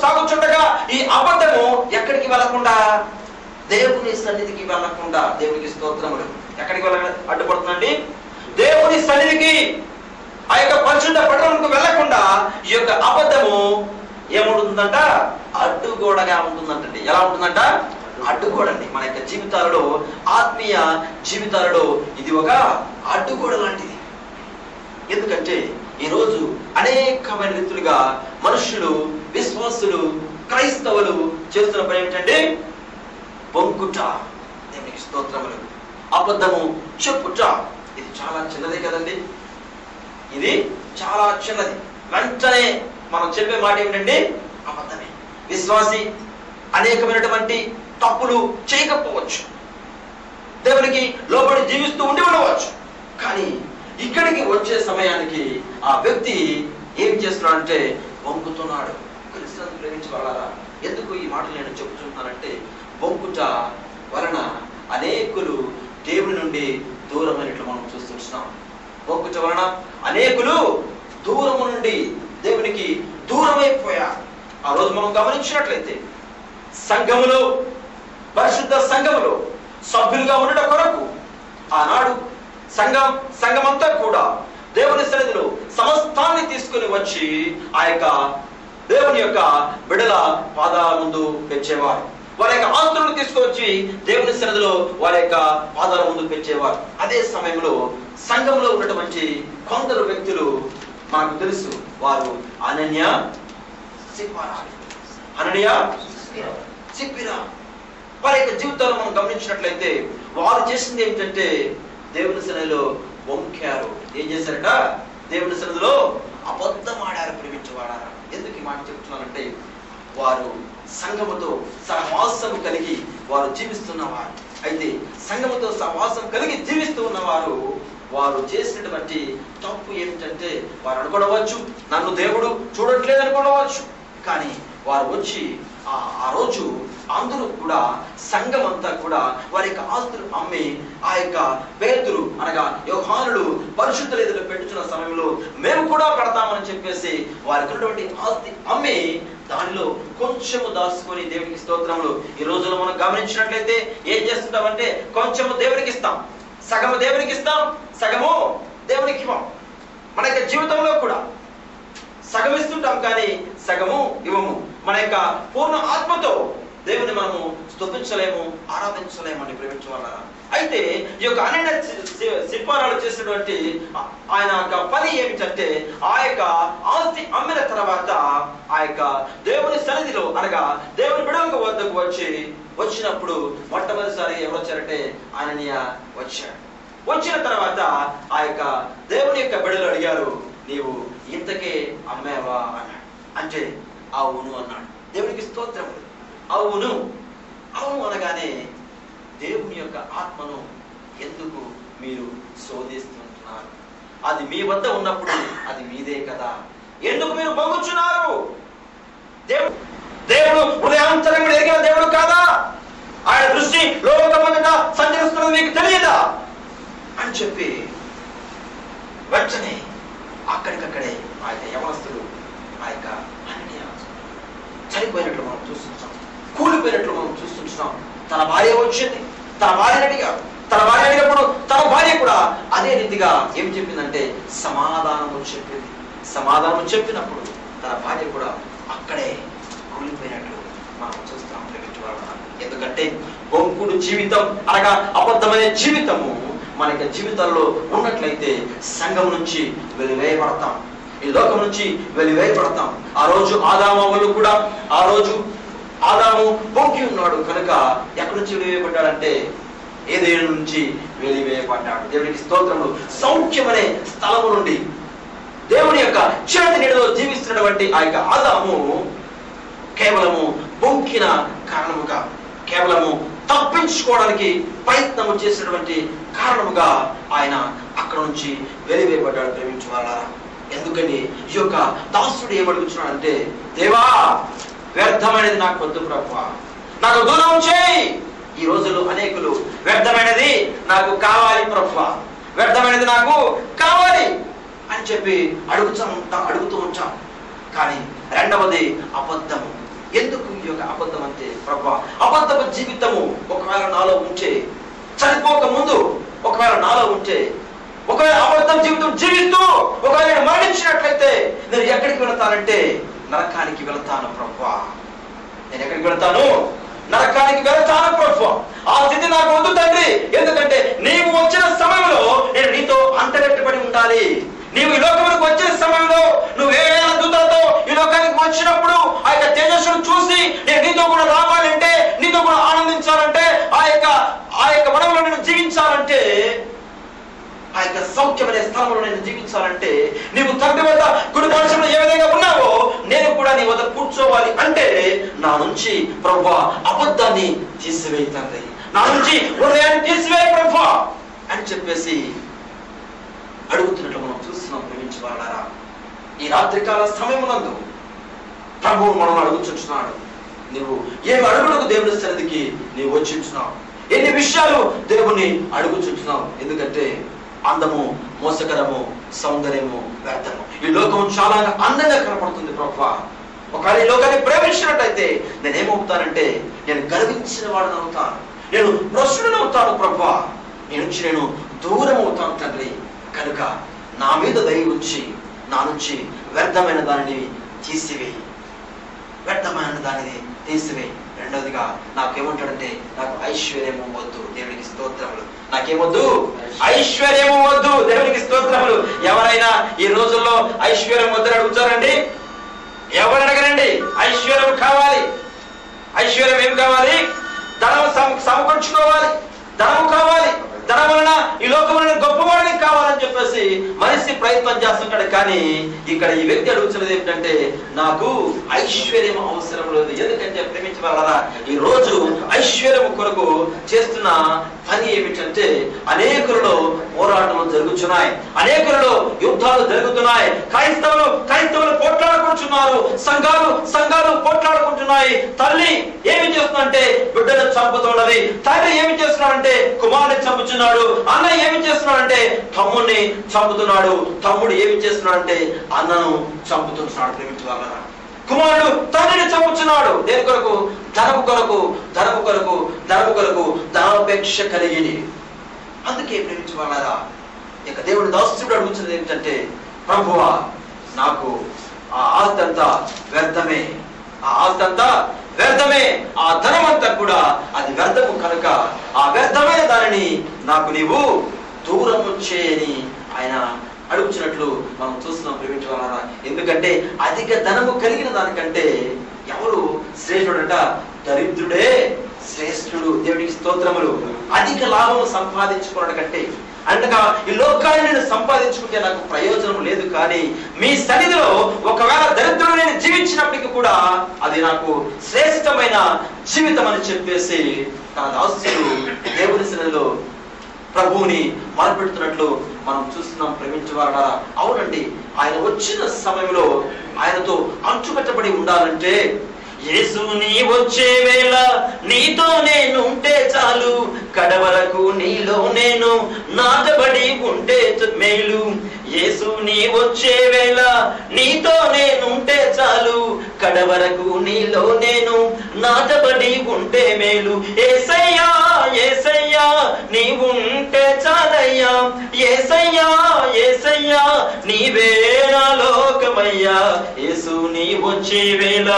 సాగుచుండగా ఈ అబద్ధము ఎక్కడికి వెళ్ళకుండా, దేవుని సన్నిధికి వెళ్ళకుండా, దేవునికి స్తోత్రములు, ఎక్కడికి వెళ్ళ అడ్డుపడుతుందండి? దేవుని సన్నిధికి, ఆ యొక్క పరిశుద్ధ పట్టణంకు వెళ్ళకుండా ఈ యొక్క అబద్ధము ఏముంటుందంట? అడ్డుగోడగా ఉంటుందంటండి. ఎలా ఉంటుందంట? అడ్డుగోడండి. మన యొక్క జీవితాలలో, ఆత్మీయ జీవితాలలో ఇది ఒక అడ్డుగోడ లాంటిది. ఎందుకంటే ఈరోజు అనేకమైన రీతులుగా మనుషులు, విశ్వాసులు, క్రైస్తవులు చేస్తున్న పని ఏమిటంటే బొంకుట, దేవునికి స్తోత్రములు, అబద్ధము చెప్పుట. ఇది చాలా చిన్నదే కదండి, ఇది చాలా చిన్నది. వెంటనే మనం చెప్పే మాట ఏమిటండి? అబద్ధమే. విశ్వాసి అనేకమైనటువంటి తప్పులు చేయకపోవచ్చు, దేవునికి లోబడి జీవిస్తూ ఉండి ఉండవచ్చు, కానీ ఇక్కడికి వచ్చే సమయానికి ఆ వ్యక్తి ఏం చేస్తున్నాడంటే వంకుతున్నాడు. క్రీస్తును ప్రేమించగలరా? ఎందుకు ఈ మాటలు నేను చెబుతున్నానంటే, వంకుట వలన అనేకులు దేవుని నుండి దూరమైనట్లు మనం చూస్తున్నాం. వంకుట వలన అనేకులు దూరము నుండి దేవునికి దూరమైపోయారు. ఆ రోజు మనం గమనించినట్లయితే సంఘములో, పరిశుద్ధ సంఘములో సభ్యులుగా ఉండడం కొరకు ఆనాడు సంఘమంతా కూడా దేవుని సన్నిధిలో సమస్తాన్ని తీసుకుని వచ్చి ఆ యొక్క దేవుని యొక్క బిడల పాదాల ముందు పెంచేవారు. వారి యొక్క ఆస్తులను తీసుకొచ్చి దేవుని సన్నిధిలో వారి యొక్క పాదాల ముందు పెంచేవారు. అదే సమయంలో సంఘంలో ఉన్నటువంటి కొందరు వ్యక్తులు మనకు తెలుసు, వారు అనన్య, సిప్పిరా. వారి యొక్క జీవితాలు మనం గమనించినట్లయితే వారు చేసింది ఏమిటంటే దేవుని సన్నిధిలో వంకారు. ఏం చేశారట? దేవుని సన్నిధిలో అబద్ధం ఆడారు, ప్రేమించవాడారు. ఎందుకు ఈ మాట చెప్తున్నానంటే, వారు సంఘముతో సహవాసము కలిగి వారు జీవిస్తున్నవారు. అయితే సంఘముతో సహవాసం కలిగి జీవిస్తూ ఉన్నవారు వారు చేసినటువంటి తప్పు ఏమిటంటే, వారు అనుకోవచ్చు నన్ను దేవుడు చూడట్లేదు అనుకోవచ్చు, కానీ వారు వచ్చి ఆ రోజు అందరూ కూడా, సంఘం అంతా కూడా వారి యొక్క ఆస్తులు అమ్మి, ఆ యొక్క పేతురు అనగా యోహానులు పరిశుద్ధుల ఎదుట పెట్టుచున్న సమయంలో మేము కూడా పెడతామని చెప్పేసి వారికి ఉన్నటువంటి ఆస్తి అమ్మి దానిలో కొంచెము దాచుకొని దేవునికి స్తోత్రములు. ఈ రోజుల్లో మనం గమనించినట్లయితే ఏం చేస్తుంటామంటే, కొంచెము దేవునికి ఇస్తాం, సగము దేవునికి ఇస్తాం, సగము దేవునికి ఇవ్వం. మన యొక్క జీవితంలో కూడా సగం ఇస్తుంటాం, కానీ సగము ఇవ్వము. మన యొక్క పూర్ణ ఆత్మతో దేవుని మనము స్తుతించలేము, ఆరాధించలేము అని ప్రేమించవాళ్ళ. అయితే ఈ యొక్క అనన్య సిప్పారాలు చేసినటువంటి ఆయన యొక్క పని ఏమిటంటే, ఆ యొక్క ఆస్తి అమ్మిన తర్వాత ఆ యొక్క దేవుని సన్నిధిలో అనగా దేవుని బిడవ వద్దకు వచ్చినప్పుడు మొట్టమొదటిసారి ఎవరు వచ్చారంటే అనన్య వచ్చాడు. వచ్చిన తర్వాత ఆ యొక్క దేవుని యొక్క బిడలు అడిగారు, నీవు ఇంతకే అమ్మావా అన్నాడు. అంటే అవును అన్నాడు. దేవునికి స్తోత్రములు. అవును అనగానే దేవుని యొక్క ఆత్మను ఎందుకు మీరు శోధిస్తుంటున్నారు? అది మీ వద్ద ఉన్నప్పుడు అది మీదే కదా, ఎందుకు మీరు పొంగుచున్నారు? దేవుడు హృదయాంతరంగా ఎరిగిన దేవుడు కాదా? ఆయన దృష్టి లోకమంతటా సంచరిస్తున్నది మీకు తెలియదా అని చెప్పి వెంటనే అక్కడికక్కడే ఆ యొక్క యవనస్తులు ఆ యొక్క చనిపోయినట్లు మనం చూస్తున్నాం, కూలిపోయినట్లు మనం చూస్తున్నాం. తన భార్య వచ్చింది, తన భార్యని అడిగాడు. తన భార్య అడిగినప్పుడు తన భార్య కూడా అదే రీతిగా ఏం చెప్పిందంటే సమాధానము చెప్పింది. సమాధానం చెప్పినప్పుడు తన భార్య కూడా అక్కడే కూలిపోయినట్లు మనం చూస్తాం. ఎందుకంటే బొంకుడు జీవితం అనగా అబద్ధమైన జీవితము మన యొక్క జీవితాల్లో ఉన్నట్లయితే సంఘం నుంచి వెలివేయబడతాం, ఈ లోకం నుంచి వెలివేయబడతాం. ఆ రోజు ఆదాము కూడా, ఆ రోజు ఆదాము బొంకి ఉన్నాడు కనుక ఎక్కడి నుంచి వెలివేయబడ్డాడంటే ఏదేను నుంచి వెలివేయబడ్డాడు. దేవునికి స్తోత్రములు. సౌఖ్యమనే స్థలము నుండి దేవుని యొక్క చేతి నీడలో జీవిస్తున్నటువంటి ఆ యొక్క ఆదాము కేవలము బొంకిన కారణముగా, కేవలము తప్పించుకోవడానికి ప్రయత్నము చేసినటువంటి కారణముగా ఆయన అక్కడ నుంచి వెలివేయబడ్డాడు. ప్రేమించు వాళ్ళారా, ఎందుకని ఈ యొక్క దాసుడు ఏమడుగుతున్నాడంటే, దేవా వ్యర్థమైనది నాకు వద్దు ప్రభువా, నాకు దూరం చేయి. ఈ రోజుల్లో అనేకులు వ్యర్థమైనది నాకు కావాలి ప్రభువా, వ్యర్థమైనది నాకు కావాలి అని చెప్పి అడుగుతూ ఉంటాం. కానీ రెండవది అబద్ధము. ఎందుకు ఈ యొక్క అబద్ధం అంటే ప్రభువా, అబద్ధపు జీవితము ఒకవేళ నాలో ఉంటే, చనిపోక ముందు ఒకవేళ నాలో ఉంటే, ఒకవేళ అబద్ధం జీవితం జీవిస్తూ ఒకవేళ నేను మరణించినట్లయితే నేను ఎక్కడికి వెళతానంటే నరకానికి వెళతాను ప్రభువా. నేను ఎక్కడికి వెళతాను? నరకానికి వెళతాను ప్రభువా. ఆ స్థితి నాకు వద్దు తండ్రి. ఎందుకంటే నీవు వచ్చిన సమయంలో నేను నీతో అంటగట్టబడి ఉండాలి. నీవు ఈ లోకంలోకి వచ్చిన సమయంలో నువ్వు వేల దూతలతో ఈ లోకానికి వచ్చినప్పుడు ఆ యొక్క తేజస్సును చూసి నేను నీతో కూడా రావాలంటే, నీతో కూడా ఆనందించాలంటే, ఆ యొక్క వనంలో నేను జీవించాలంటే, ఆ యొక్క సౌఖ్యమనే స్థలంలో నేను జీవించాలంటే, నీవు తండ్రి వద్ద కుడి పార్శ్వంలో ఏ విధంగా ఉన్నావో నేను కూడా నీ వద్ద కూర్చోవాలి అంటే నా నుంచి ప్రభువా అబద్ధాన్ని తీసివేయి తండ్రి, నా నుంచి హృదయాన్ని తీసివేయి ప్రభువా అని చెప్పేసి అడుగుతున్నట్లు మనం చూస్తున్నాం. ప్రేమించబడారా, ఈ రాత్రికాల సమయమునందు ప్రభువు మనం అడుగుచుంటున్నాడు. నువ్వు ఏమి అడుగులకు దేవుని సన్నిధికి నీవు వచ్చింటున్నావు, ఎన్ని విషయాలు దేవుని అడుగుచుంటున్నావు. ఎందుకంటే అందము మోసకరము, సౌందర్యము వ్యర్థము. ఈ లోకం చాలా అందంగా కనపడుతుంది ప్రభువా. ఒకవేళ ఈ లోకాన్ని ప్రేమించినట్టయితే నేనేమవుతానంటే నేను గర్వించిన వాడిని అవుతాను, నేను భ్రష్టుడని అవుతాను ప్రభువా. నీ నుంచి నేను దూరం అవుతాను తండ్రి. కనుక నా మీద దయ ఉంచి నా నుంచి వ్యర్థమైన దానిని తీసివేయి, వ్యర్థమైన దానిని తీసివేయి. రెండవదిగా నాకేమంటాడంటే నాకు ఐశ్వర్యము వద్దు, దేవునికి స్తోత్రములు. నాకేమొద్దు? ఐశ్వర్యము వద్దు, దేవునికి స్తోత్రములు. ఎవరైనా ఈ రోజుల్లో ఐశ్వర్యం వద్దని అడుగుతారండి? ఎవరు అడగరండి. ఐశ్వర్యం కావాలి. ఐశ్వర్యం ఏం కావాలి? ధనం సమకూర్చుకోవాలి, ధనము కావాలి. ధనం వలన ఈ లోకంలో గొప్పవాడిని కావాలని చెప్పేసి మనిషి ప్రయత్నం చేస్తుంటాడు. కానీ ఇక్కడ ఈ వ్యక్తి అడుగుతున్నది ఏమిటంటే నాకు ఐశ్వర్యం అవసరం లేదు. ఎందుకంటే ప్రేమించగలరా, ఈ రోజు ఐశ్వర్యం కొరకు చేస్తున్న పని ఏమిటంటే అనేకులలో పోరాటాలు జరుగుతున్నాయి, అనేకులలో యుద్ధాలు జరుగుతున్నాయి. క్రైస్తవులు పోట్లాడుకుంటున్నారు, సంఘాలు పోట్లాడుకుంటున్నాయి. తల్లి ఏమి చేస్తుందంటే బిడ్డను చంపుతున్నది, తండ్రి ఏమి చేస్తున్నాడంటే కుమారుని చంపుతున్నాడు, అన్నయ్య ఏమి చేస్తున్నాడంటే తమ్ముడిని చంపుతున్నాడు, తమ్ముడు ఏమి చేస్తున్నాడంటే అన్నను చంపుతున్నాడు. ప్రేమించగలరా, కుమారుడు తండ్రిని చంపుతున్నాడు. దేని కొరకు? ధనము కొరకు, ధనము కొరకు, ధనము కొరకు, ధనాపేక్ష కలిగి. అందుకే ప్రేమించగలరా, ఇక దేవుని దాసుడు అడుగుతున్నది ఏమిటంటే ప్రభువా నాకు ఆ ఆస్తి అంతా వ్యర్థమే, ఆ ఆస్తి అంతా వ్యర్థమే, ఆ ధనం అంతా కూడా అది వ్యర్థము కనుక ఆ వ్యర్థమైన దానిని నాకు నీవు దూరము చేయని ఆయన అడుగుతున్నట్లు మనం చూస్తున్నాం. ప్రేమించగలరా, ఎందుకంటే అధిక ధనము కలిగిన దానికంటే ఎవరు శ్రేష్ఠుడట? దరిద్రుడే శ్రేష్ఠుడు. దేవునికి స్తోత్రములు. అధిక లాభము సంపాదించుకోవడం కంటే అనగా ఈ లోకాన్ని నేను సంపాదించుకుంటే నాకు ప్రయోజనం లేదు, కానీ మీ సన్నిధిలో ఒకవేళ దరిద్రుడు నేను జీవించినప్పటికీ కూడా అది నాకు శ్రేష్టమైన జీవితం అని చెప్పేసి తన దాసుడు దేవుని సన్నిధిలో ప్రభువుని మొదలుపెడుతున్నట్లు మనం చూస్తున్నాం. ప్రేమించేవారా, అవునండి, ఆయన వచ్చిన సమయంలో ఆయనతో అంచుకట్టబడి ఉండాలంటే యేసు నీ వచ్చే వేళ నీతో నేను ఉంటే చాలు, కడవరకు నీలో నేను నాటబడి ఉంటే మేలు. యేసు నీ వచ్చే వేళ నీతో నేను ఉంటే చాలు, కడవరకు నీలో నేను నాటబడి ఉంటే మేలు. యేసయ్యా యేసయ్యా నీవుంటే చాలయ్యా, యేసయ్యా యేసయ్యా నీవే నా లోకమయ్యా. యేసు నీ వచ్చే వేళ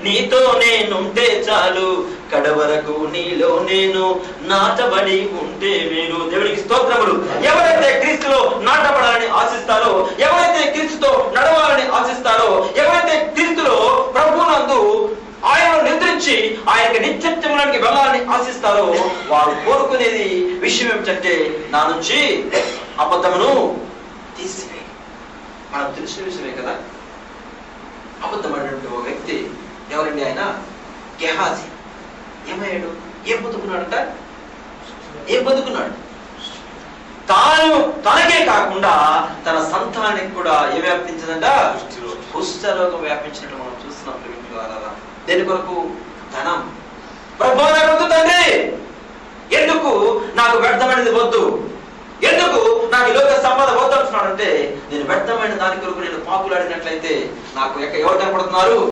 నీతో నేనుంటే చాలు, కడవరకు నీలో నేను నాటబడి ఉంటే మేలు. దేవునికి స్తోత్రములు. ఎవరైతే క్రీస్తులో నాటబడాలని ఆశిస్తారో, ఎవరైతే క్రీస్తుతో నడవాలని ఆశిస్తారో, ఎవరైతే క్రీస్తులో ప్రభువునందు ఆయన నిద్రించి ఆయనకి నిత్యత్వంలోకి వెళ్ళాలని ఆశిస్తారో వారు కోరుకునేది విషయం ఏమిటంటే నా నుంచి అబద్ధమును తీసివేయి. మనకు తెలిసిన విషయమే కదా. అబద్ధమైనటువంటి ఒక వ్యక్తి ఎవరండి? ఆయన గెహాజీ. ఏమయ్యాడు? ఏం బతుకున్నాడట? ఏం బతుకున్నాడు? తనకే కాకుండా తన సంతానానికి కూడా ఏం వ్యాపించిందంట? కుష్ఠరోగం వ్యాపించినట్టు మనం చూస్తున్నాం. ప్రేమించుకోవాలా? దేని కొరకు? ధనం. ప్రభువా నాకు వద్దు తండ్రి, ఎందుకు నాకు వ్యర్థమైనది వద్దు, ఎందుకు నాకు లోక సంపద వద్దు అంటున్నాడు అంటే నేను వ్యర్థమైన దాని కొరకు నేను పాకులాడినట్లయితే నాకు ఎవరు కనపడుతున్నారు?